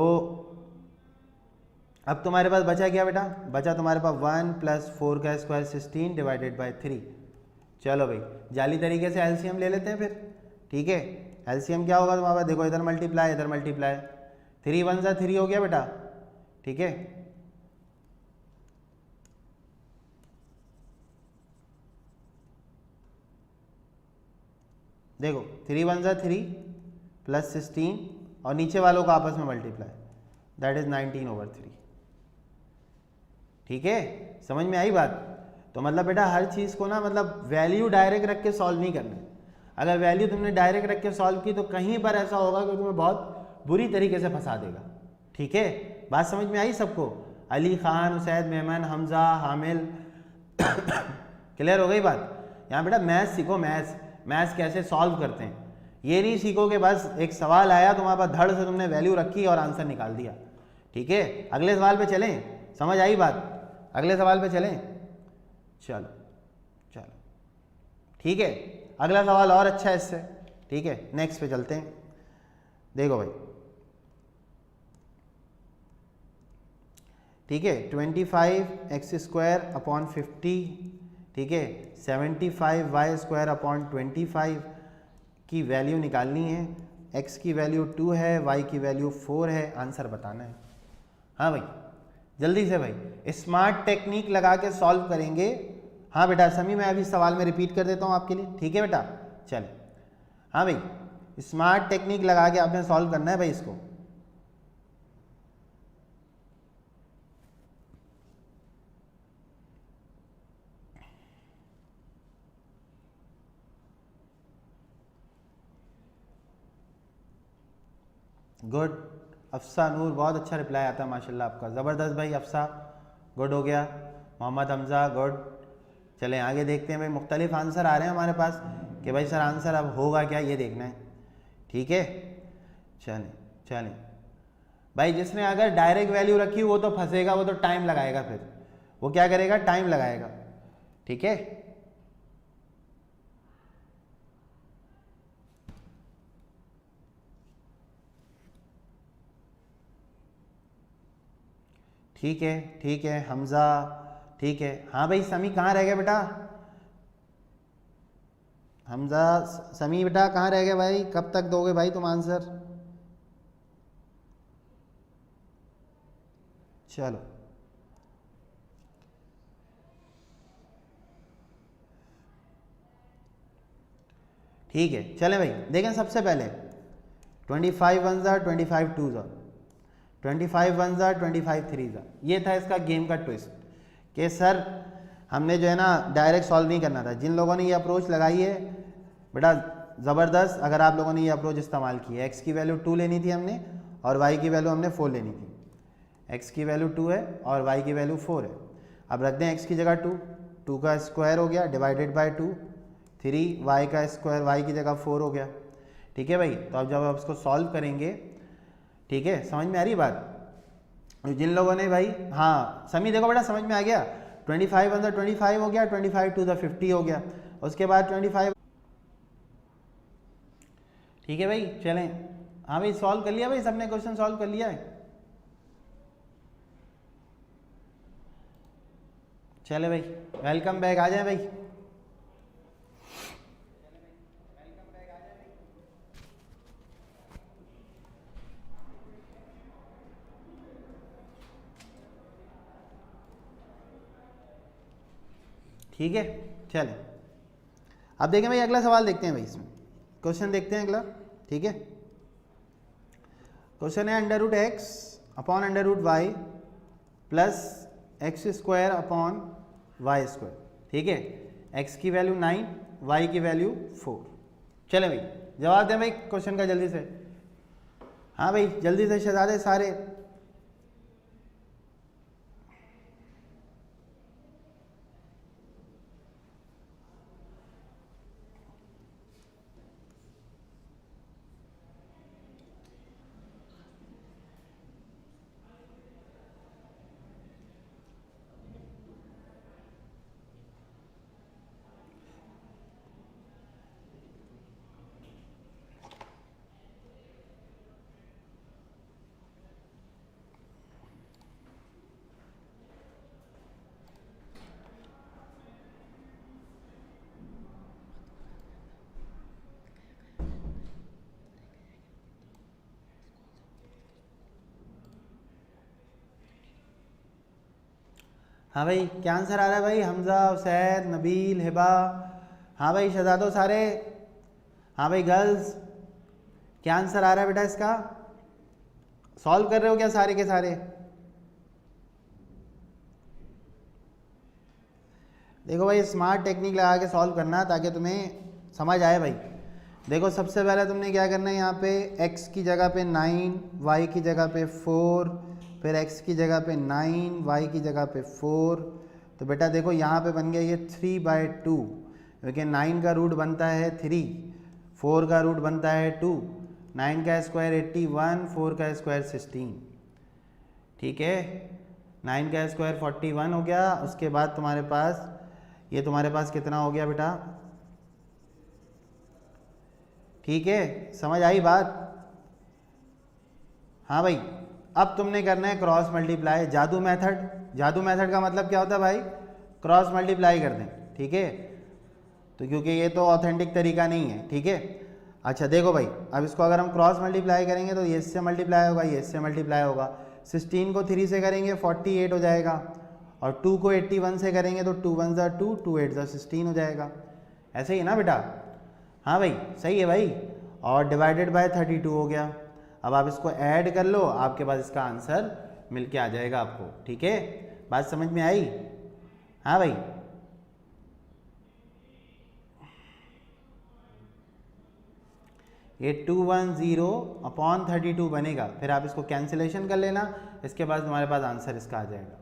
अब तुम्हारे पास बचा क्या बेटा, बचा तुम्हारे पास 1 + 4 का स्क्वायर 16 डिवाइडेड बाय 3। चलो भाई जाली तरीके से एलसीएम ले लेते हैं फिर, ठीक है। एलसीएम क्या होगा तुम्हारे पास, देखो इधर मल्टीप्लाई इधर मल्टीप्लाई, 3 1 ज़ा 3 हो गया बेटा, ठीक है। देखो 3 1 ज़ा 3 + 16 और नीचे वालों को आपस में मल्टीप्लाई, दैट इज 19/3, ठीक है। समझ में आई बात। तो मतलब बेटा हर चीज़ को ना मतलब वैल्यू डायरेक्ट रख के सॉल्व नहीं करना है, अगर वैल्यू तुमने डायरेक्ट रख के सॉल्व की तो कहीं पर ऐसा होगा कि तुम्हें बहुत बुरी तरीके से फंसा देगा, ठीक है। बात समझ में आई सबको, अली खान, उसैद, मेमन, हमजा, हामिल क्लियर हो गई बात। यहाँ बेटा मैथ्स सीखो, मैथ्स कैसे सॉल्व करते हैं, ये नहीं सीखो कि बस एक सवाल आया तुम्हारे पास धड़ से तुमने वैल्यू रखी और आंसर निकाल दिया, ठीक है। अगले सवाल पे चलें, समझ आई बात, अगले सवाल पे चलें, चलो चलो ठीक है। अगला सवाल और अच्छा है इससे, ठीक है। नेक्स्ट पे चलते हैं, देखो भाई, ठीक है। 25x² / 50, ठीक है, 75y² / 25 की वैल्यू निकालनी है। x की वैल्यू 2 है, y की वैल्यू 4 है, आंसर बताना है। हाँ भाई जल्दी से भाई, स्मार्ट टेक्निक लगा के सॉल्व करेंगे। हाँ बेटा समी मैं अभी सवाल में रिपीट कर देता हूँ आपके लिए, ठीक है बेटा। चल हाँ भाई स्मार्ट टेक्निक लगा के आपने सॉल्व करना है भाई इसको। गुड अफसा नूर, बहुत अच्छा रिप्लाई आता है माशाल्लाह आपका, ज़बरदस्त भाई। अफसा गुड हो गया, मोहम्मद हमजा गुड। चलें आगे देखते हैं भाई, मुख्तलिफ आंसर आ रहे हैं हमारे पास कि भाई सर आंसर अब होगा क्या, ये देखना है, ठीक है। चलें चलें भाई, जिसने अगर डायरेक्ट वैल्यू रखी वो तो फंसेगा, वो तो टाइम लगाएगा, फिर वो क्या करेगा, टाइम लगाएगा, ठीक है। ठीक है ठीक है हमजा, ठीक है। हाँ भाई समी कहाँ रह गया बेटा, हमजा समी बेटा कहाँ रह गए भाई, कब तक दोगे भाई तुम आंसर। चलो ठीक है, चले भाई देखें सबसे पहले 25 1 ज़ा 25 2 ज़ा 25 1 ज़ा 25 3 ज़ा, ये था इसका गेम का ट्विस्ट कि सर हमने जो है ना डायरेक्ट सॉल्व नहीं करना था। जिन लोगों ने ये अप्रोच लगाई है बेटा ज़बरदस्त, अगर आप लोगों ने ये अप्रोच इस्तेमाल की है, x की वैल्यू 2 लेनी थी हमने और y की वैल्यू हमने 4 लेनी थी। x की वैल्यू 2 है और y की वैल्यू 4 है। अब रख दें x की जगह 2, 2 का स्क्वायर हो गया डिवाइडेड बाय 2, 3 y का स्क्वायर y की जगह 4 हो गया। ठीक है भाई, तो अब जब आप इसको सॉल्व करेंगे, ठीक है, समझ में आ रही बात? जिन लोगों ने भाई, हाँ समी देखो बेटा समझ में आ गया, 25 अंदर 25 हो गया, 25 टू द 50 हो गया, उसके बाद 25। ठीक है भाई, चलें। हाँ भाई सॉल्व कर लिया भाई, सबने क्वेश्चन सॉल्व कर लिया है? चले भाई, वेलकम बैक, आ जाए भाई। ठीक है, चलें। अब देखें भाई अगला सवाल देखते हैं भाई, इसमें क्वेश्चन देखते हैं अगला। ठीक है, क्वेश्चन है under root x upon under root y plus x square upon y square. ठीक है, एक्स की वैल्यू 9, वाई की वैल्यू 4। चले भाई जवाब दें भाई क्वेश्चन का जल्दी से। हाँ भाई जल्दी से शहजादे सारे। हाँ भाई क्या आंसर आ रहा है भाई? हमजा, उसैद, नबील, हिबा। हाँ भाई शहजादो सारे। हाँ भाई गर्ल्स, क्या आंसर आ रहा है बेटा इसका? सॉल्व कर रहे हो क्या सारे के सारे? देखो भाई स्मार्ट टेक्निक लगा के सॉल्व करना ताकि तुम्हें समझ आए भाई। देखो सबसे पहले तुमने क्या करना है, यहाँ पे x की जगह पे 9, y की जगह पे 4, फिर x की जगह पे 9, y की जगह पे 4। तो बेटा देखो यहाँ पे बन गया ये 3/2, क्योंकि 9 का रूट बनता है 3, 4 का रूट बनता है 2, 9 का स्क्वायर 81, 4 का स्क्वायर 16। ठीक है, 9 का स्क्वायर 41 हो गया। उसके बाद तुम्हारे पास ये तुम्हारे पास कितना हो गया बेटा? ठीक है, समझ आई बात? हाँ भाई, अब तुमने करना है क्रॉस मल्टीप्लाई, जादू मेथड। जादू मेथड का मतलब क्या होता है भाई? क्रॉस मल्टीप्लाई कर दें। ठीक है, तो क्योंकि ये तो ऑथेंटिक तरीका नहीं है। ठीक है, अच्छा देखो भाई, अब इसको अगर हम क्रॉस मल्टीप्लाई करेंगे तो ये इससे मल्टीप्लाई होगा, ये इससे मल्टीप्लाई होगा। 16 को 3 से करेंगे 48 हो जाएगा, और 2 को 81 से करेंगे तो 2 1 ज़ा 2, 2 8 ज़ा 16 हो जाएगा। ऐसे ही है ना बेटा? हाँ भाई सही है भाई। और डिवाइडेड बाय 32 हो गया। अब आप इसको ऐड कर लो, आपके पास इसका आंसर मिल के आ जाएगा आपको। ठीक है, बात समझ में आई? हाँ भाई, ये 210 अपॉन 32 बनेगा, फिर आप इसको कैंसिलेशन कर लेना, इसके बाद तुम्हारे पास आंसर इसका आ जाएगा।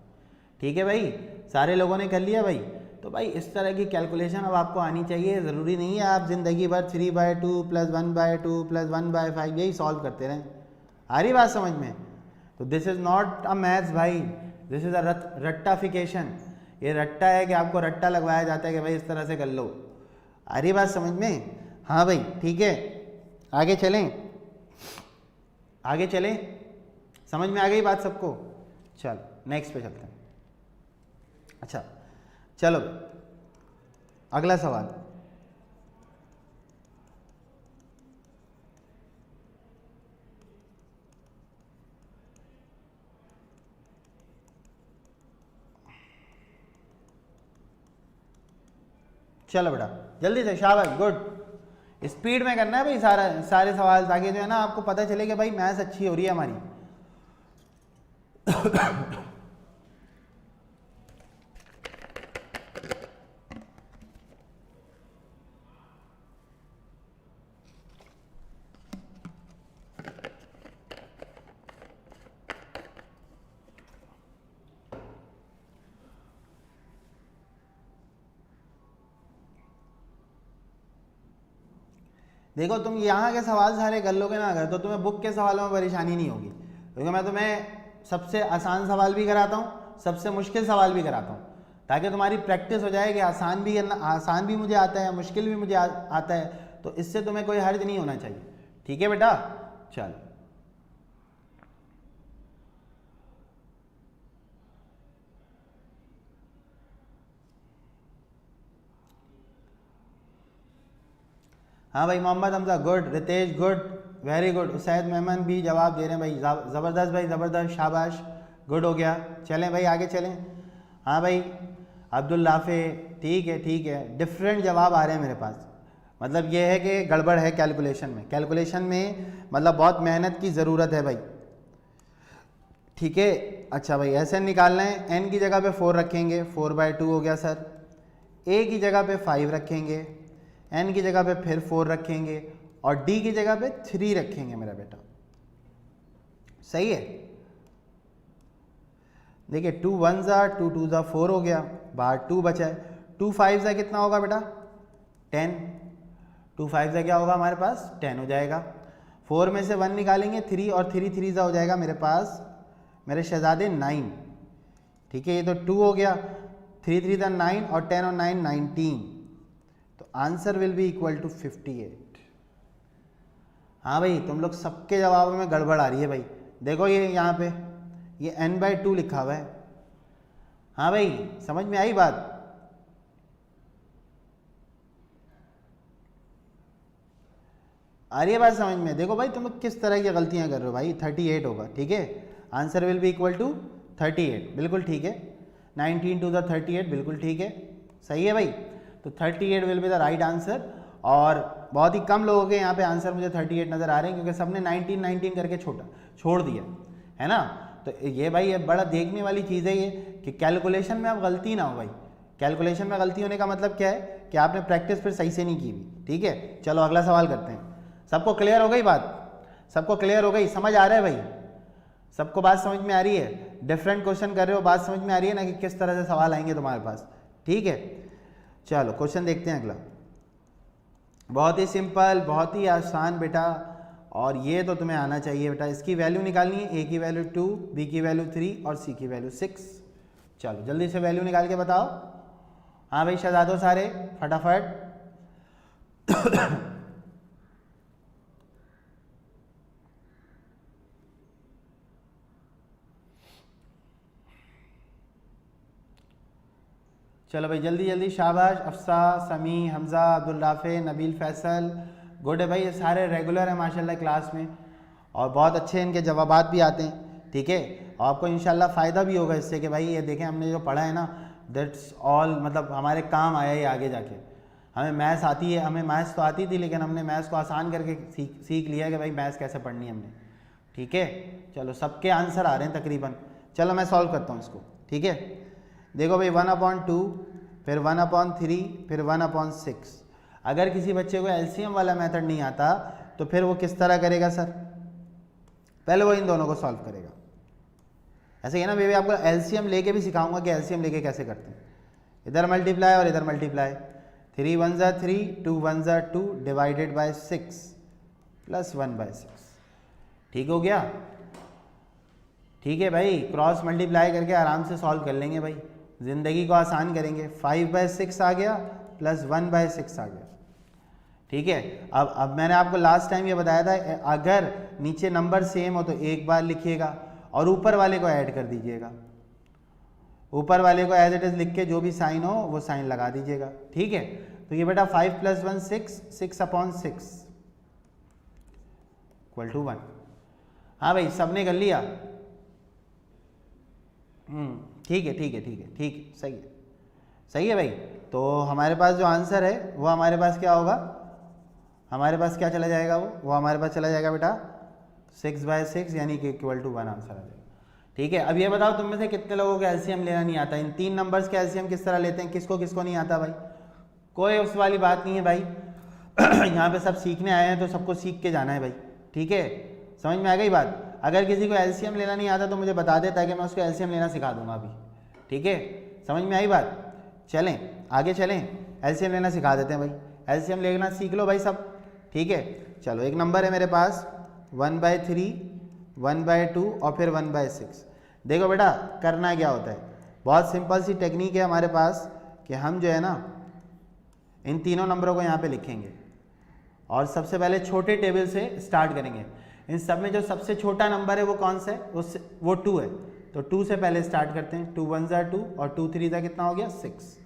ठीक है भाई, सारे लोगों ने कर लिया भाई? तो भाई इस तरह की कैलकुलेशन अब आपको आनी चाहिए। ज़रूरी नहीं है आप ज़िंदगी भर 3/2 + 1/2 + 1/5 यही सॉल्व करते रहें। आ रही बात समझ में? तो this is not a maths भाई, दिस इज़ अ रट्टाफिकेशन। ये रट्टा है कि आपको रट्टा लगवाया जाता है कि भाई इस तरह से कर लो। आ रही बात समझ में? हाँ भाई ठीक है, आगे चलें, आगे चलें। समझ में आ गई बात सबको? चल नेक्स्ट पे चलते हैं। अच्छा चलो अगला सवाल। चलो बेटा जल्दी से, शाबाश, गुड। स्पीड में करना है भाई सारे सवाल, ताकि जो है ना आपको पता चले कि भाई मैथ्स अच्छी हो रही है हमारी। देखो तुम यहाँ के सवाल सारे कर लोगे ना अगर, तो तुम्हें बुक के सवालों में परेशानी नहीं होगी, क्योंकि मैं तुम्हें सबसे आसान सवाल भी कराता हूँ, सबसे मुश्किल सवाल भी कराता हूँ, ताकि तुम्हारी प्रैक्टिस हो जाए कि आसान भी मुझे आता है, मुश्किल भी मुझे आता है, तो इससे तुम्हें कोई हर्ज नहीं होना चाहिए। ठीक है बेटा, चलो। हाँ भाई, Mohammad Hamza good, Ritesh good, very good, Usaid Memon भी जवाब दे रहे हैं भाई, ज़बरदस्त भाई, ज़बरदस्त, शाबाश, गुड हो गया। चलें भाई आगे चलें। हाँ भाई अब्दुल लाफे, ठीक है ठीक है, डिफरेंट जवाब आ रहे हैं मेरे पास, मतलब ये है कि गड़बड़ है कैलकुलेशन में मतलब बहुत मेहनत की ज़रूरत है भाई। ठीक है, अच्छा भाई एस एन निकालना है, एन की जगह पे 4 रखेंगे, 4/2 हो गया सर, ए की जगह पे 5 रखेंगे, एन की जगह पे फिर 4 रखेंगे, और डी की जगह पे 3 रखेंगे मेरा बेटा। सही है, देखिए 2 1 ज़ा 2 2 ज़ा 4 हो गया, बाहर 2 बचा है, 2 5 ज़ा कितना होगा बेटा 10, 2 5 ज़ा क्या होगा हमारे पास 10 हो जाएगा, 4 में से 1 निकालेंगे 3, और 3 3 ज़ा हो जाएगा मेरे पास मेरे शहजादे 9। ठीक है, ये तो 2 हो गया, 3 3 ज़ा 9, और 10 और 9 19, तो answer will be equal to 58। हाँ भाई तुम लोग सबके जवाबों में गड़बड़ आ रही है भाई, देखो ये यहाँ पे ये n/2 लिखा हुआ है। हाँ भाई समझ में आई बात, आ रही है बात समझ में। देखो भाई तुम लोग किस तरह की गलतियां कर रहे हो भाई, 38 होगा। ठीक है, answer will be equal to 38, बिल्कुल ठीक है, 19 to the 38, बिल्कुल ठीक है, सही है भाई। तो 38 will be the right answer, और बहुत ही कम लोगों के यहाँ पे आंसर मुझे 38 नज़र आ रहे हैं, क्योंकि सबने 19 19 करके छोड़ दिया है ना। तो ये भाई ये बड़ा देखने वाली चीज़ है ये, कि कैलकुलेशन में आप गलती ना हो भाई। कैलकुलेशन में गलती होने का मतलब क्या है कि आपने प्रैक्टिस फिर सही से नहीं की हुई। ठीक है, चलो अगला सवाल करते हैं। सबको क्लियर हो गई बात, सबको क्लियर हो गई, समझ आ रहा है भाई, सबको बात समझ में आ रही है, डिफरेंट क्वेश्चन कर रहे हो, बात समझ में आ रही है ना कि किस तरह से सवाल आएंगे तुम्हारे पास। ठीक है, चलो क्वेश्चन देखते हैं अगला, बहुत ही सिंपल, बहुत ही आसान बेटा, और ये तो तुम्हें आना चाहिए बेटा। इसकी वैल्यू निकालनी है, ए की वैल्यू 2, बी की वैल्यू 3 और सी की वैल्यू 6। चलो जल्दी से वैल्यू निकाल के बताओ। हाँ भाई शहजादों सारे फटाफट। चलो भाई जल्दी जल्दी, शाबाश, अफसा, समी, हमज़ा, अब्दुल राफे, नबील, फैसल, गुड है भाई, ये सारे रेगुलर हैं माशाल्लाह क्लास में, और बहुत अच्छे इनके जवाबात भी आते हैं। ठीक है, और आपको इंशाल्लाह फ़ायदा भी होगा इससे कि भाई ये देखें हमने जो पढ़ा है ना, दैट्स ऑल, मतलब हमारे काम आया ये आगे जाके। हमें मैथ्स आती है, हमें मैथ्स तो आती थी, लेकिन हमने मैथ्स को आसान करके सीख लिया कि भाई मैथ्स कैसे पढ़नी है हमने। ठीक है, चलो सबके आंसर आ रहे हैं तकरीबन। चलो मैं सॉल्व करता हूँ इसको। ठीक है, देखो भाई 1/2, फिर 1/3, फिर 1/6। अगर किसी बच्चे को एलसीएम वाला मेथड नहीं आता तो फिर वो किस तरह करेगा सर, पहले वो इन दोनों को सॉल्व करेगा। ऐसे ही ना बेबी, आपको एलसीएम लेके भी सिखाऊंगा कि एलसीएम लेके कैसे करते हैं। इधर मल्टीप्लाई और इधर मल्टीप्लाई, 3 1 ज़ा 3, 2 1 ज़ा 2 डिवाइडेड बाय 6 प्लस 1/6। ठीक हो गया। ठीक है भाई, क्रॉस मल्टीप्लाई करके आराम से सॉल्व कर लेंगे भाई, ज़िंदगी को आसान करेंगे। 5/6 आ गया प्लस 1/6 आ गया। ठीक है, अब मैंने आपको लास्ट टाइम ये बताया था, अगर नीचे नंबर सेम हो तो एक बार लिखिएगा और ऊपर वाले को ऐड कर दीजिएगा। ऊपर वाले को एज इट इज़ लिख के जो भी साइन हो वो साइन लगा दीजिएगा। ठीक है, तो ये बेटा 5 + 1 6, 6/6 = 1। हाँ भाई सबने कर लिया। ठीक है ठीक है ठीक है ठीक है, सही है, सही है भाई। तो हमारे पास जो आंसर है वो हमारे पास क्या होगा, हमारे पास क्या चला जाएगा, वो हमारे पास चला जाएगा बेटा 6/6, यानी कि =1 आंसर आ जाएगा। ठीक है, अब ये बताओ तुम में से कितने लोगों को एलसीएम लेना नहीं आता, इन 3 नंबर्स के एलसीएम किस तरह लेते हैं, किसको किसको नहीं आता भाई। कोई उस वाली बात नहीं है भाई। यहाँ पे सब सीखने आए हैं तो सबको सीख के जाना है भाई। ठीक है, समझ में आ गई बात। अगर किसी को एलसीएम लेना नहीं आता तो मुझे बता दे, ताकि मैं उसको एलसीएम लेना सिखा दूंगा अभी। ठीक है, समझ में आई बात। चलें आगे चलें, एलसीएम लेना सिखा देते हैं भाई। एलसीएम लेना सीख लो भाई सब। ठीक है। चलो एक नंबर है मेरे पास 1/3, 1/2 और फिर 1/6। देखो बेटा करना क्या होता है, बहुत सिंपल सी टेक्निक है हमारे पास कि हम जो है ना इन तीनों नंबरों को यहाँ पे लिखेंगे और सबसे पहले छोटे टेबल से स्टार्ट करेंगे। इन सब में जो सबसे छोटा नंबर है वो कौन सा है, वो 2 है, तो 2 से पहले स्टार्ट करते हैं। 2 1 ज़ा 2 और 2 3 ज़ा कितना हो गया 6।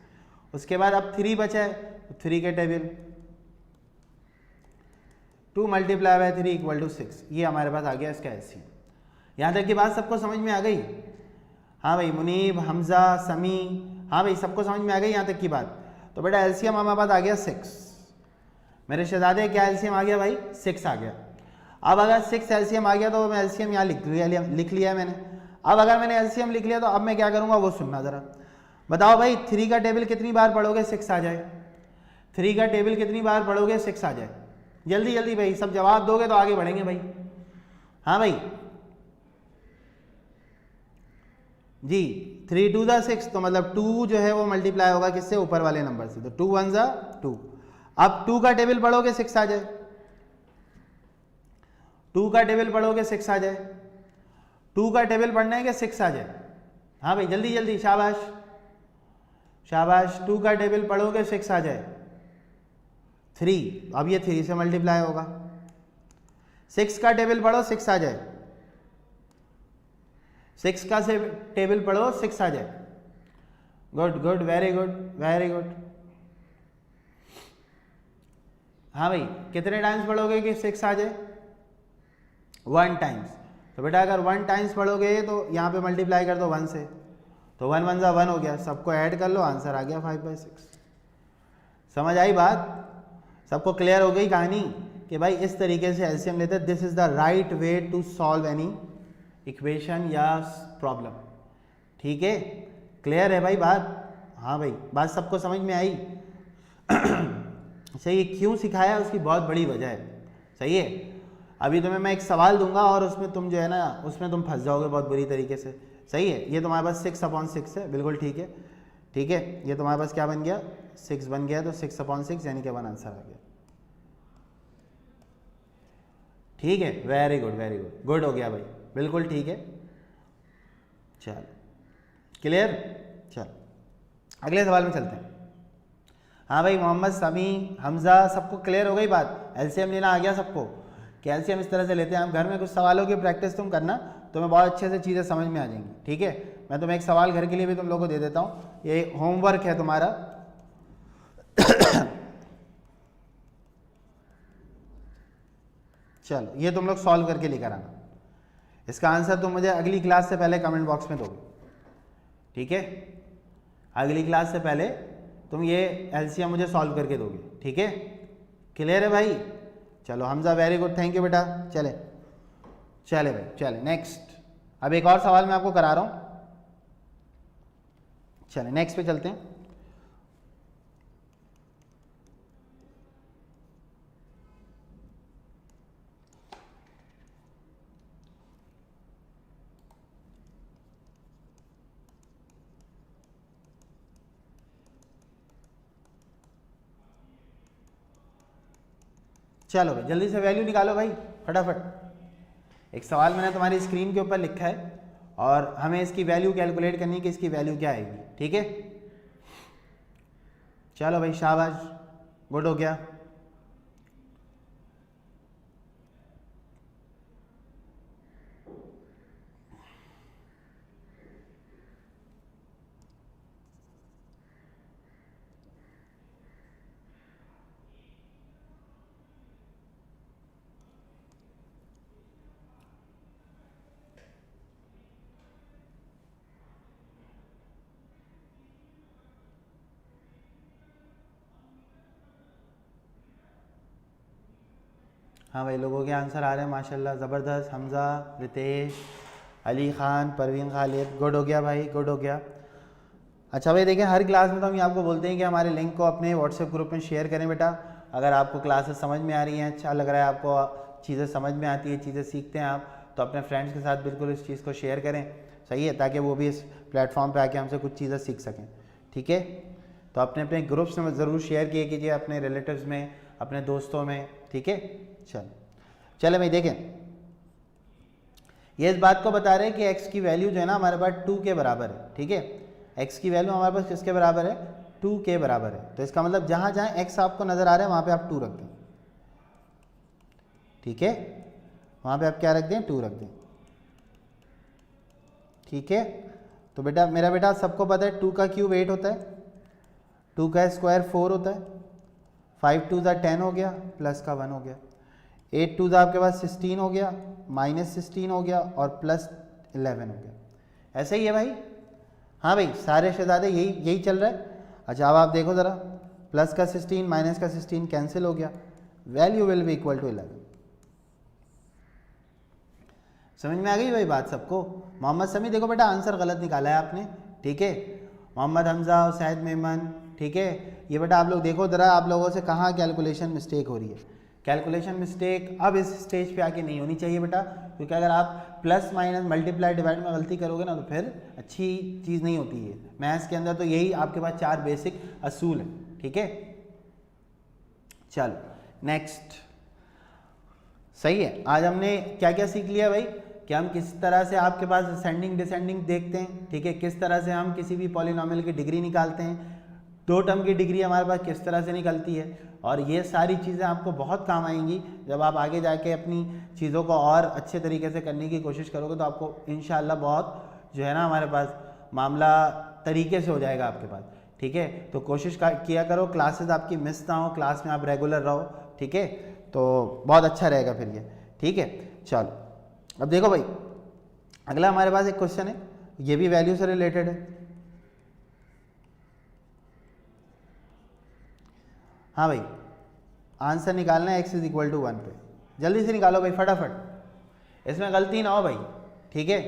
उसके बाद अब 3 बचा है, तो 3 के टेबल 2 × 3 = 6, ये हमारे पास आ गया इसका एलसीएम। यहाँ तक की बात सबको समझ में आ गई? हाँ भाई मुनीब, हमजा, समी, हाँ भाई सबको समझ में आ गई यहाँ तक की बात। तो बेटा एलसीएम हमारे पास आ गया 6। मेरे शहजादे क्या एलसीएम आ गया भाई 6 आ गया। अब अगर 6 एलसीएम आ गया तो मैं एलसीएम यहाँ लिख लिया है मैंने। अब अगर मैंने एलसीएम लिख लिया तो अब मैं क्या करूँगा वो सुनना ज़रा। बताओ भाई 3 का टेबल कितनी बार पढ़ोगे 6 आ जाए? 3 का टेबल कितनी बार पढ़ोगे 6 आ जाए? जल्दी जल्दी भाई सब जवाब दोगे तो आगे बढ़ेंगे भाई। हाँ भाई जी 3 2 ज़ा 6, तो मतलब 2 जो है वो मल्टीप्लाई होगा किससे, ऊपर वाले नंबर से, तो 2 1 ज़ा 2। अब 2 का टेबल पढ़ोगे 6 आ जाए, 2 का टेबल पढ़ोगे 6 आ जाए, 2 का टेबल पढ़ना है कि 6 आ जाए? हाँ भाई जल्दी जल्दी, शाबाश शाबाश, 2 का टेबल पढ़ोगे 6 आ जाए। 3, अब ये 3 से मल्टीप्लाई होगा। 6 का टेबल पढ़ो 6 आ जाए, 6 का से टेबल पढ़ो 6 आ जाए। Good good, very good very good. हाँ भाई कितने टाइम्स पढ़ोगे कि 6 आ जाए? 1 टाइम्स। तो बेटा अगर 1 टाइम्स पढ़ोगे तो यहाँ पे मल्टीप्लाई कर दो 1 से, तो 1 1 ज़ा 1 हो गया, सबको ऐड कर लो, आंसर आ गया 5/6। समझ आई बात? सबको क्लियर हो गई कहानी कि भाई इस तरीके से एलसीएम लेते हैं। This is the right way to solve any equation या प्रॉब्लम। ठीक है, क्लियर है भाई बात? हाँ भाई बात सबको समझ में आई? सही, क्यों सिखाया उसकी बहुत बड़ी वजह है। सही है, अभी तुम्हें मैं एक सवाल दूंगा और उसमें तुम जो है ना उसमें तुम फंस जाओगे बहुत बुरी तरीके से। सही है, ये तुम्हारे पास 6/6 है, बिल्कुल ठीक है। ठीक है, ये तुम्हारे पास क्या बन गया 6 बन गया, तो 6/6 यानी कि 1 आंसर आ गया। ठीक है, very good very good, good हो गया भाई, बिल्कुल ठीक है। चलो क्लियर, चलो अगले सवाल में चलते हैं। हाँ भाई मोहम्मद, समी, हमजा, सबको क्लियर हो गई बात? एलसीएम लेना आ गया सबको कि एलसीएम इस तरह से लेते हैं हम। घर में कुछ सवालों की प्रैक्टिस तुम करना, तुम्हें बहुत अच्छे से चीज़ें समझ में आ जाएंगी। ठीक है, मैं तुम्हें एक सवाल घर के लिए भी तुम लोगों को दे देता हूँ, ये होमवर्क है तुम्हारा। चलो ये तुम लोग सॉल्व करके लेकर आना। इसका आंसर तुम मुझे अगली क्लास से पहले कमेंट बॉक्स में दोगे। ठीक है, अगली क्लास से पहले तुम ये एलसीएम मुझे सॉल्व करके दोगे। ठीक है, क्लियर है भाई? चलो Hamza very good, thank you बेटा। चले चले भाई चले नेक्स्ट। अब एक और सवाल मैं आपको करा रहा हूँ, चले नेक्स्ट पे चलते हैं। चलो भाई जल्दी से वैल्यू निकालो भाई फटाफट। एक सवाल मैंने तुम्हारी स्क्रीन के ऊपर लिखा है और हमें इसकी वैल्यू कैलकुलेट करनी है कि इसकी वैल्यू क्या आएगी। ठीक है, चलो भाई शाबाश, गुड हो गया। हाँ भाई लोगों के आंसर आ रहे हैं माशाल्लाह, ज़बरदस्त। हमज़ा, रितेश, अली ख़ान, परवीन खालिद, गुड हो गया भाई, गुड हो गया। अच्छा भाई देखिए, हर क्लास में तो हम आपको बोलते हैं कि हमारे लिंक को अपने व्हाट्सएप ग्रुप में शेयर करें बेटा। अगर आपको क्लासेस समझ में आ रही हैं, अच्छा लग रहा है आपको, चीज़ें समझ में आती है, चीज़ें सीखते हैं आप, तो अपने फ्रेंड्स के साथ बिल्कुल इस चीज़ को शेयर करें। सही है, ताकि वो भी इस प्लेटफॉर्म पर आके हमसे कुछ चीज़ें सीख सकें। ठीक है, तो अपने अपने ग्रुप्स में ज़रूर शेयर किया कीजिए, अपने रिलेटिव्स में, अपने दोस्तों में, ठीक है। चलो भाई देखें, ये इस बात को बता रहे हैं कि x की वैल्यू जो है ना हमारे पास 2 के बराबर है, ठीक है। x की वैल्यू हमारे पास किसके बराबर है, 2 के बराबर है। तो इसका मतलब जहाँ जहाँ x आपको नज़र आ रहा है वहाँ पे आप 2 रख दें, ठीक है। वहाँ पे आप क्या रख दें, 2 रख दें, ठीक है। तो बेटा मेरा बेटा सबको पता है 2 का क्यूब 8 होता है, 2 का स्क्वायर 4 होता है, 5 2 10 हो गया, प्लस का 1 हो गया, 8 2 आपके पास 16 हो गया, -16 हो गया और प्लस 11 हो गया। ऐसे ही है भाई, हाँ भाई सारे शहजादे यही चल रहा है। अच्छा अब आप देखो ज़रा, प्लस का 16 माइनस का 16 कैंसिल हो गया, value will be equal to 11। समझ में आ गई भाई बात सबको। मोहम्मद समी देखो बेटा आंसर गलत निकाला है आपने, ठीक है। मोहम्मद हमजा, उसैद मेमन, ठीक है। ये बेटा आप लोग देखो ज़रा, आप लोगों से कहाँ कैलकुलेशन मिस्टेक हो रही है। कैलकुलेशन मिस्टेक अब इस स्टेज पे आके नहीं होनी चाहिए बेटा, क्योंकि अगर आप प्लस माइनस मल्टीप्लाई डिवाइड में गलती करोगे ना तो फिर अच्छी चीज़ नहीं होती है। मैथ्स के अंदर तो यही आपके पास 4 बेसिक असूल है, ठीक है। चलो नेक्स्ट, सही है। आज हमने क्या क्या सीख लिया भाई, कि हम किस तरह से आपके पास असेंडिंग डिसेंडिंग देखते हैं, ठीक है। किस तरह से हम किसी भी पॉलिनोमियल की डिग्री निकालते हैं, 2 टर्म की डिग्री हमारे पास किस तरह से निकलती है। और ये सारी चीज़ें आपको बहुत काम आएंगी जब आप आगे जाके अपनी चीज़ों को और अच्छे तरीके से करने की कोशिश करोगे, तो आपको इंशाल्लाह बहुत जो है ना हमारे पास मामला तरीके से हो जाएगा आपके पास, ठीक है। तो कोशिश किया करो क्लासेस आपकी मिस ना हो, क्लास में आप रेगुलर रहो, ठीक है। तो बहुत अच्छा रहेगा फिर ये, ठीक है। चलो अब देखो भाई, अगला हमारे पास एक क्वेश्चन है, ये भी वैल्यू से रिलेटेड है। हाँ भाई आंसर निकालना है x इज इक्वल टू 1 पे, जल्दी से निकालो भाई फटाफट, इसमें गलती ना हो भाई, ठीक है।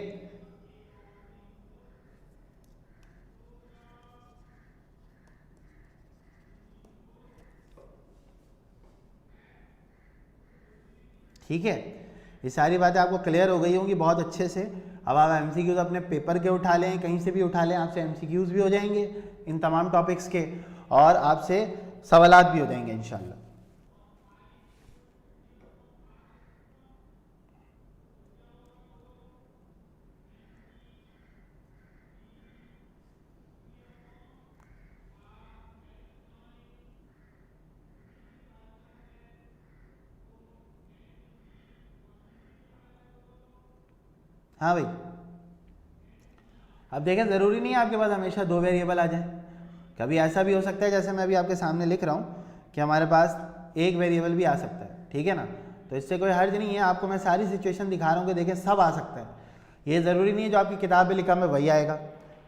ठीक है, ये सारी बातें आपको क्लियर हो गई होंगी बहुत अच्छे से। अब आप एमसीक्यूज अपने पेपर के उठा लें, कहीं से भी उठा लें, आपसे एमसीक्यूज भी हो जाएंगे इन तमाम टॉपिक्स के, और आपसे सवालात भी हो जाएंगे इंशाल्लाह। हाँ भाई, अब देखें ज़रूरी नहीं है आपके पास हमेशा 2 वेरिएबल आ जाए, कभी ऐसा भी हो सकता है जैसे मैं अभी आपके सामने लिख रहा हूँ कि हमारे पास 1 वेरिएबल भी आ सकता है, ठीक है ना। तो इससे कोई हर्ज नहीं है, आपको मैं सारी सिचुएशन दिखा रहा हूँ कि देखें सब आ सकता है, ये ज़रूरी नहीं है जो आपकी किताब में लिखा है वही आएगा,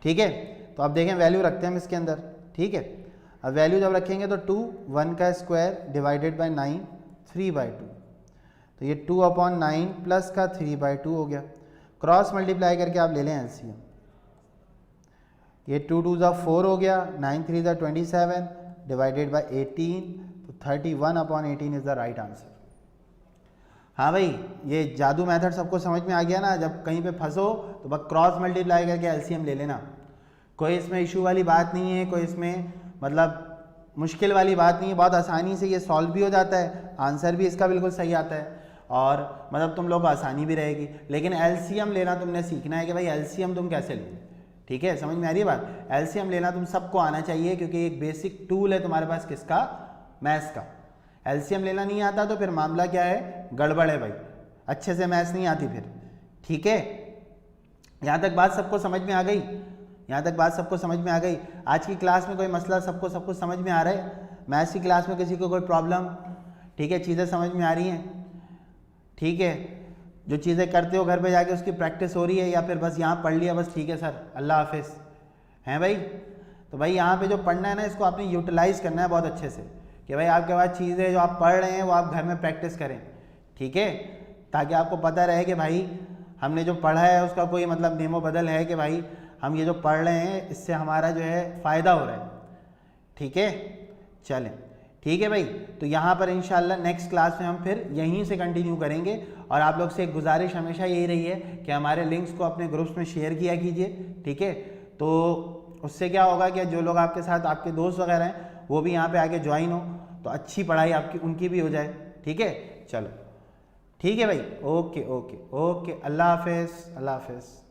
ठीक है। तो अब देखें वैल्यू रखते हैं हम इसके अंदर, ठीक है। अब वैल्यू जब रखेंगे तो 2 1 का स्क्वायर डिवाइडेड बाई 9 3/2, तो ये 2/9 प्लस का 3/2 हो गया। क्रॉस मल्टीप्लाई करके आप ले लें एलसीएम, ये 2 2 4 हो गया, 9 3 27 डिवाइडेड बाई 18, तो 31/18 इज द राइट आंसर। हाँ भाई, ये जादू मेथड सबको समझ में आ गया ना। जब कहीं पे फंसो तो बस क्रॉस मल्टीप्लाई करके एलसीएम ले लेना, कोई इसमें इशू वाली बात नहीं है, कोई इसमें मतलब मुश्किल वाली बात नहीं है, बहुत आसानी से ये सॉल्व भी हो जाता है, आंसर भी इसका बिल्कुल सही आता है, और मतलब तुम लोग को आसानी भी रहेगी। लेकिन एलसीएम लेना तुमने सीखना है कि भाई एलसीएम तुम कैसे लो, ठीक है। समझ में आ रही है बात, एलसीएम लेना तुम सबको आना चाहिए, क्योंकि एक बेसिक टूल है तुम्हारे पास किसका, मैथ्स का। एलसीएम लेना नहीं आता तो फिर मामला क्या है, गड़बड़ है भाई, अच्छे से मैथ्स नहीं आती फिर, ठीक है। यहाँ तक बात सबको समझ में आ गई, यहाँ तक बात सबको समझ में आ गई। आज की क्लास में कोई मसला सबको सब कुछ समझ में आ रहा है, मैथ्स की क्लास में किसी को कोई प्रॉब्लम, ठीक है, चीज़ें समझ में आ रही हैं, ठीक है। जो चीज़ें करते हो घर पे जाके उसकी प्रैक्टिस हो रही है, या फिर बस यहाँ पढ़ लिया बस, ठीक है सर अल्लाह हाफिज़, हैं भाई। तो भाई यहाँ पे जो पढ़ना है ना, इसको आपने यूटिलाइज़ करना है बहुत अच्छे से, कि भाई आपके पास चीज़ें जो आप पढ़ रहे हैं वो आप घर में प्रैक्टिस करें, ठीक है, ताकि आपको पता रहे कि भाई हमने जो पढ़ा है उसका कोई मतलब नेमो बदल है, कि भाई हम ये जो पढ़ रहे हैं इससे हमारा जो है फ़ायदा हो रहा है, ठीक है। चलें, ठीक है भाई। तो यहाँ पर इंशाल्लाह नेक्स्ट क्लास में हम फिर यहीं से कंटिन्यू करेंगे, और आप लोग से एक गुजारिश हमेशा यही रही है कि हमारे लिंक्स को अपने ग्रुप्स में शेयर किया कीजिए, ठीक है। तो उससे क्या होगा कि जो लोग आपके साथ आपके दोस्त वगैरह हैं वो भी यहाँ पे आके ज्वाइन हो, तो अच्छी पढ़ाई आपकी उनकी भी हो जाए। ठीक है, चलो ठीक है भाई, ओके ओके ओके, अल्लाह हाफिज़, अल्लाह हाफिज़।